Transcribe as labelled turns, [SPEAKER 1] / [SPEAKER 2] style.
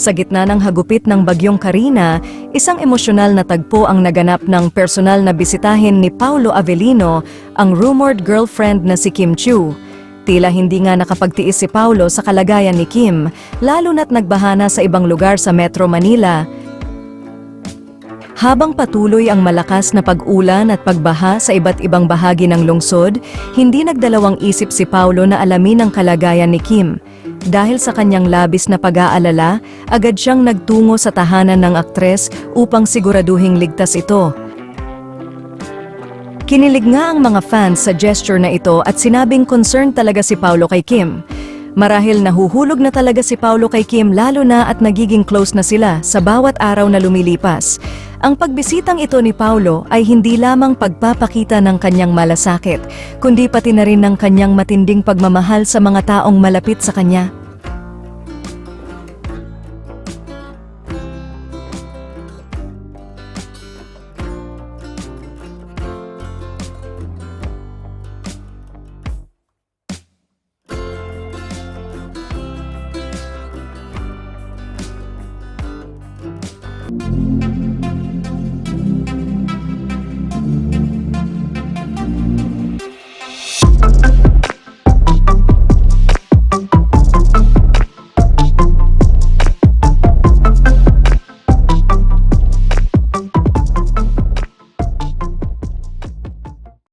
[SPEAKER 1] Sa gitna ng hagupit ng bagyong Karina, isang emosyonal na tagpo ang naganap ng personal na bisitahin ni Paolo Avellino, ang rumored girlfriend na si Kim Chiu. Tila hindi nga nakapagtiis si Paolo sa kalagayan ni Kim, lalo na't nagbahana sa ibang lugar sa Metro Manila. Habang patuloy ang malakas na pag-ulan at pagbaha sa iba't ibang bahagi ng lungsod, hindi nagdalawang isip si Paolo na alamin ang kalagayan ni Kim. Dahil sa kanyang labis na pag-aalala, agad siyang nagtungo sa tahanan ng aktres upang siguraduhing ligtas ito. Kinilig nga ang mga fans sa gesture na ito at sinabing concerned talaga si Paolo kay Kim. Marahil nahuhulog na talaga si Paolo kay Kim lalo na at nagiging close na sila sa bawat araw na lumilipas. Ang pagbisitang ito ni Paolo ay hindi lamang pagpapakita ng kanyang malasakit, kundi pati na rin ng kanyang matinding pagmamahal sa mga taong malapit sa kanya.